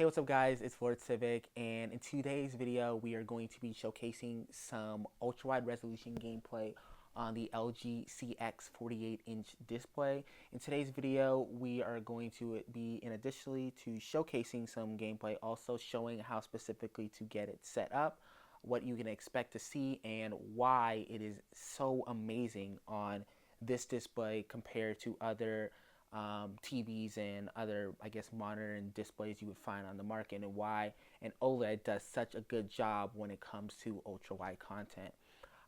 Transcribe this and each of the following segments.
Hey, what's up guys, it's Lord Civic, and in today's video we are going to be showcasing some ultra-wide resolution gameplay on the LG CX 48-inch display. In today's video we are going to be, in additionally to showcasing some gameplay, also showing how specifically to get it set up, what you can expect to see, and why it is so amazing on this display compared to other TVs and other, I guess, modern displays you would find on the market, and why an OLED does such a good job when it comes to ultra wide content.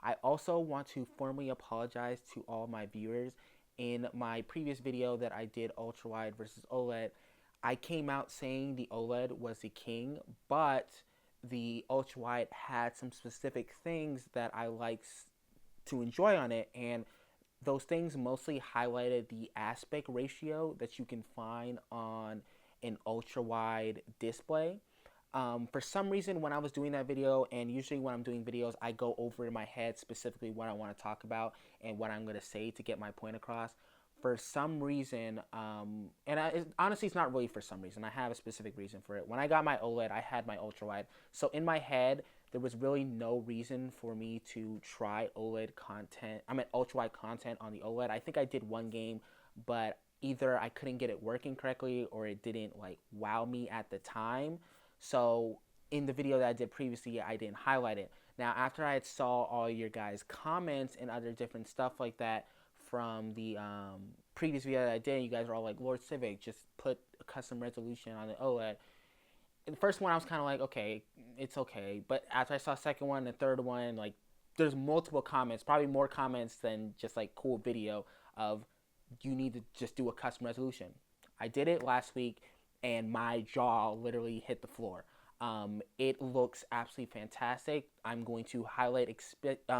I also want to formally apologize to all my viewers. In my previous video that I did ultra wide versus OLED, I came out saying the OLED was the king, but the ultra wide had some specific things that I liked to enjoy on it, and those things mostly highlighted the aspect ratio that you can find on an ultra wide display. For some reason, when I was doing that video, and usually when I'm doing videos, I go over in my head specifically what I want to talk about and what I'm going to say to get my point across. For some reason, honestly, it's not really for some reason. I have a specific reason for it. When I got my OLED, I had my ultra wide. So in my head, there was really no reason for me to try OLED content. I mean, ultra wide content on the OLED. I think I did one game, but either I couldn't get it working correctly or it didn't like wow me at the time. So in the video that I did previously, I didn't highlight it. Now, after I had saw all your guys' comments and other different stuff like that from the previous video that I did, you guys were all like, Lord Civic, just put a custom resolution on the OLED. The first one I was kind of like, okay, it's okay. But after I saw the second one, the third one, like, there's multiple comments, probably more comments than just like cool video of you need to just do a custom resolution. I did it last week and my jaw literally hit the floor. It looks absolutely fantastic. I'm going to highlight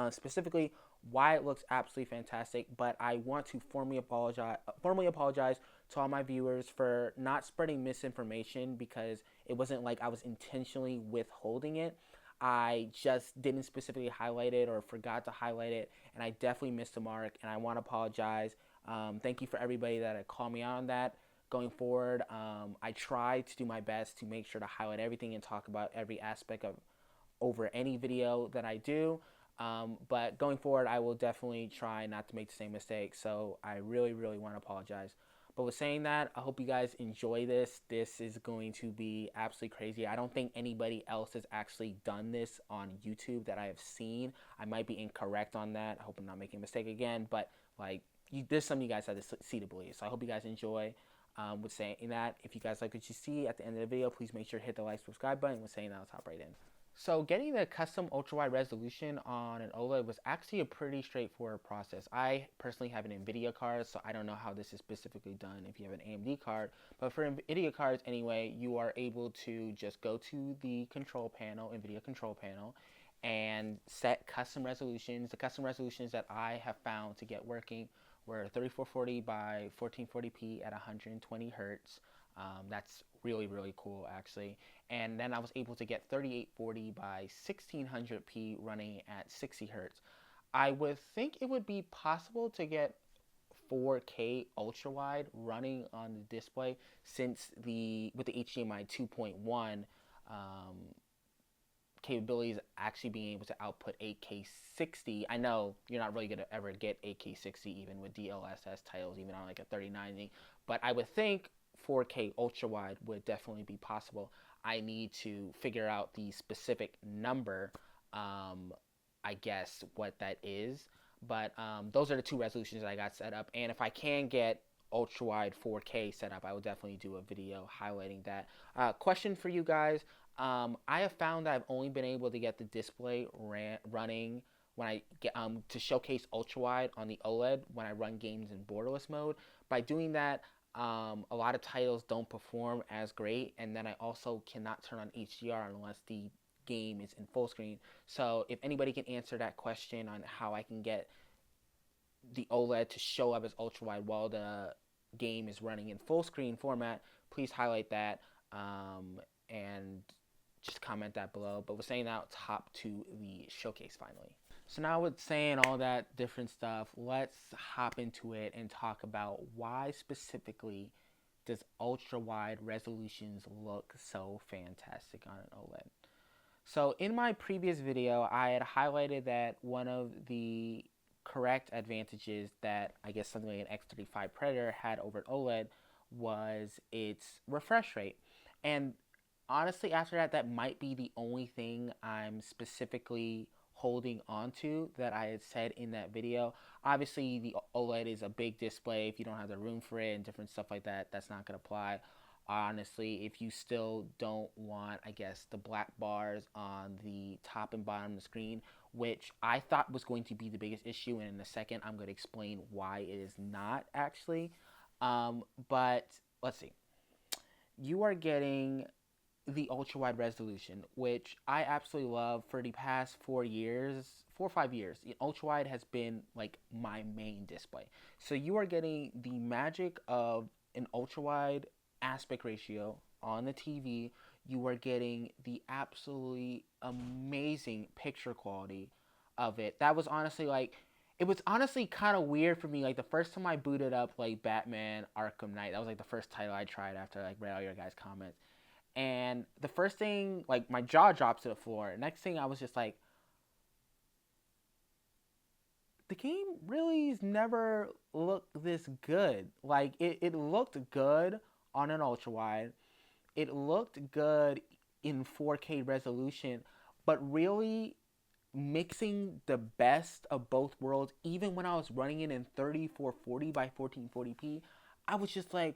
specifically why it looks absolutely fantastic, but I want to formally apologize to all my viewers for not spreading misinformation, because it wasn't like I was intentionally withholding it. I just didn't specifically highlight it or forgot to highlight it, and I definitely missed the mark, and I want to apologize. Thank you for everybody that called me out on that. Going forward, I try to do my best to make sure to highlight everything and talk about every aspect of over any video that I do. But going forward, I will definitely try not to make the same mistake. So I really, really want to apologize. But with saying that, I hope you guys enjoy this. This is going to be absolutely crazy. I don't think anybody else has actually done this on YouTube that I have seen. I might be incorrect on that. I hope I'm not making a mistake again. But like, there's something you guys have to see to believe. So I hope you guys enjoy. With saying that, if you guys like what you see at the end of the video, please make sure to hit the like, subscribe button. With saying that, I'll hop right in. So getting the custom ultra-wide resolution on an OLED was actually a pretty straightforward process. I personally have an Nvidia card, so I don't know how this is specifically done if you have an AMD card. But for Nvidia cards anyway, you are able to just go to the control panel, Nvidia control panel, and set custom resolutions. The custom resolutions that I have found to get working were 3440 by 1440p at 120 hertz. That's really, really cool, actually. And then I was able to get 3840 by 1600p running at 60 hertz. I would think it would be possible to get 4K ultra wide running on the display, since with the HDMI 2.1 capabilities actually being able to output 8K 60. I know you're not really going to ever get 8K 60 even with DLSS titles, even on like a 3090, but I would think 4K ultra wide would definitely be possible. I need to figure out the specific number, I guess what that is, but those are the two resolutions that I got set up. And if I can get ultra wide 4K set up, I will definitely do a video highlighting that. Question for you guys. I have found that I've only been able to get the display running when I get to showcase ultra wide on the OLED when I run games in borderless mode. By doing that, a lot of titles don't perform as great, and then I also cannot turn on HDR unless the game is in full screen. So if anybody can answer that question on how I can get the OLED to show up as ultra wide while the game is running in full screen format, please highlight that and just comment that below. But with saying that, let's hop to the showcase finally. So now with saying all that different stuff, let's hop into it and talk about why specifically does ultra wide resolutions look so fantastic on an OLED? So in my previous video, I had highlighted that one of the correct advantages that I guess something like an X35 Predator had over an OLED was its refresh rate. And honestly, after that, that might be the only thing I'm specifically holding onto that I had said in that video. Obviously, the OLED is a big display. If you don't have the room for it and different stuff like that, that's not going to apply. Honestly, if you still don't want, I guess, the black bars on the top and bottom of the screen, which I thought was going to be the biggest issue, and in a second I'm going to explain why it is not actually. But let's see. You are getting the ultra wide resolution, which I absolutely love. For the past 4 or 5 years, ultra wide has been like my main display. So you are getting the magic of an ultra wide aspect ratio on the TV. You are getting the absolutely amazing picture quality of it. That was honestly like, it was honestly kind of weird for me. Like the first time I booted up like Batman Arkham Knight, that was like the first title I tried after like read all your guys' comments. And the first thing, like my jaw drops to the floor. Next thing I was just like, the game really's never looked this good. Like it looked good on an ultra wide. It looked good in 4K resolution, but really mixing the best of both worlds, even when I was running it in 3440 by 1440p, I was just like,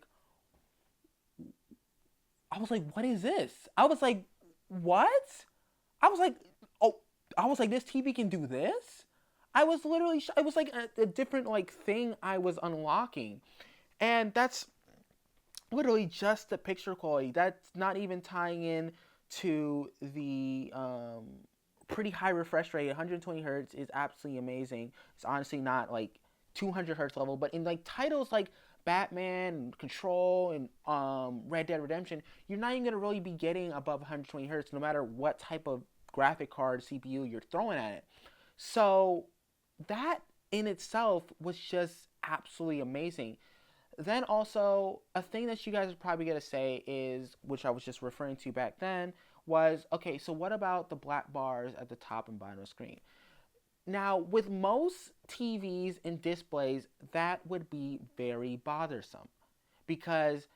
what is this? I was like, what? I was like, oh, I was like, this TV can do this? I was literally, it was like a different like thing I was unlocking. And that's literally just the picture quality. That's not even tying in to the pretty high refresh rate. 120 hertz is absolutely amazing. It's honestly not like 200 hertz level, but in like titles like Batman, Control, and Red Dead Redemption, you're not even gonna really be getting above 120 hertz, no matter what type of graphic card CPU you're throwing at it. So that in itself was just absolutely amazing. Then also, a thing that you guys are probably going to say is, which I was just referring to back then, was, okay, so what about the black bars at the top and bottom of the screen? Now, with most TVs and displays, that would be very bothersome. Because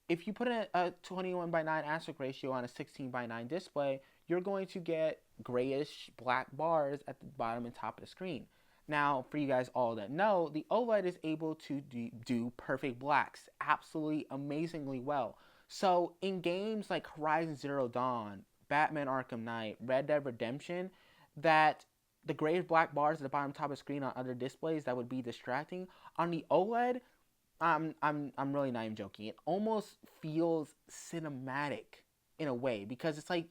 if you put a 21 by 9 aspect ratio on a 16 by 9 display, you're going to get grayish black bars at the bottom and top of the screen. Now, for you guys all that know, the OLED is able to do perfect blacks absolutely amazingly well. So in games like Horizon Zero Dawn, Batman Arkham Knight, Red Dead Redemption, that the grayish black bars at the bottom top of the screen on other displays that would be distracting, on the OLED, I'm really not even joking. It almost feels cinematic in a way, because it's like,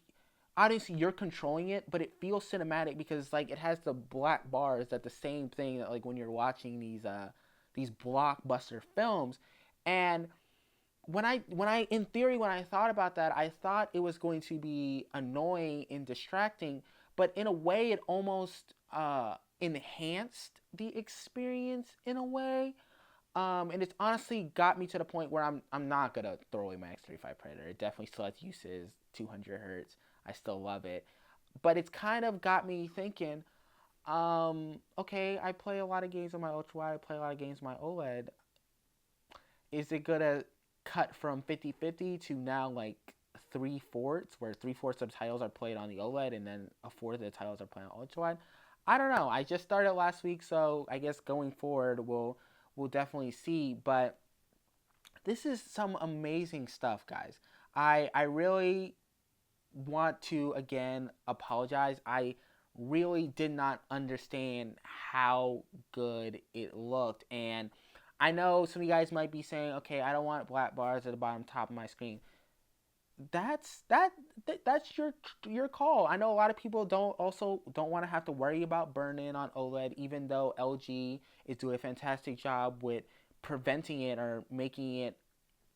obviously you're controlling it, but it feels cinematic because it's like it has the black bars, that the same thing that like when you're watching these blockbuster films. And when I in theory, when I thought about that, I thought it was going to be annoying and distracting, but in a way it almost enhanced the experience in a way. And it's honestly got me to the point where I'm not gonna throw away my X35 Predator. It definitely still has uses, 200 hertz. I still love it, but it's kind of got me thinking. Okay, I play a lot of games on my Ultrawide. I play a lot of games on my OLED. Is it gonna cut from 50-50 to now like 3/4, where 3/4 of the titles are played on the OLED and then a fourth of the titles are played on Ultrawide? I don't know. I just started last week, so I guess going forward we'll definitely see. But this is some amazing stuff, guys. I really want to again apologize. I really did not understand how good it looked, and I know some of you guys might be saying, okay, I don't want black bars at the bottom top of my screen. That's your call. I know a lot of people don't want to have to worry about burn-in on OLED, even though LG is doing a fantastic job with preventing it or making it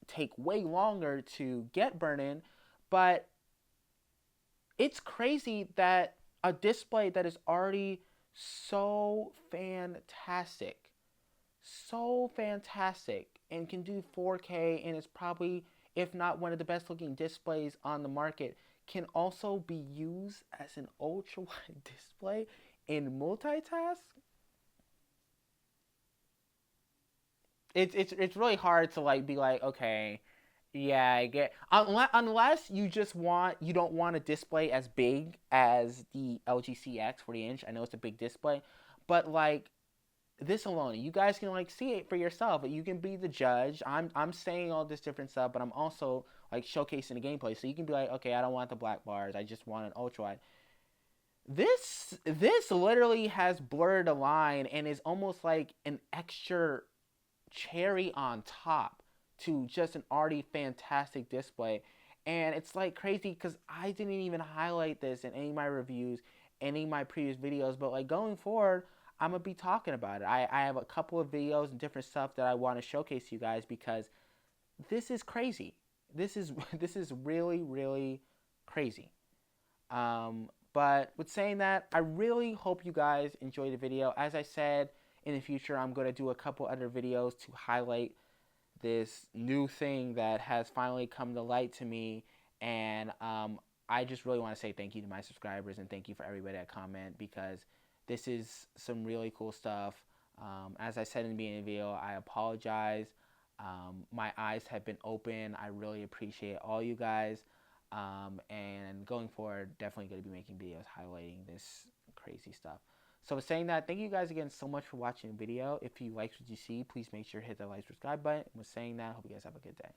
take way longer to get burn-in. But it's crazy that a display that is already so fantastic, so fantastic and can do 4K, and it's probably, if not one of the best looking displays on the market, can also be used as an ultra wide display in multitask. It's really hard to like be like, okay, yeah, I get, unless you don't want a display as big as the LG CX 40 inch. I know it's a big display, but like this alone, you guys can like see it for yourself. You can be the judge. I'm saying all this different stuff, but I'm also like showcasing the gameplay, so you can be like, okay, I don't want the black bars. I just want an ultra wide. This literally has blurred a line and is almost like an extra cherry on top to just an already fantastic display. And it's like crazy because I didn't even highlight this in any of my reviews, any of my previous videos, but like going forward, I'm gonna be talking about it. I have a couple of videos and different stuff that I want to showcase to you guys because this is crazy. This is really really crazy. But with saying that, I really hope you guys enjoy the video. As I said, in the future, I'm going to do a couple other videos to highlight this new thing that has finally come to light to me. And I just really want to say thank you to my subscribers and thank you for everybody that comment because this is some really cool stuff. As I said in the beginning of the video, I apologize. My eyes have been open. I really appreciate all you guys. And going forward, definitely going to be making videos highlighting this crazy stuff. So with saying that, thank you guys again so much for watching the video. If you liked what you see, please make sure to hit the like, subscribe button. With saying that, I hope you guys have a good day.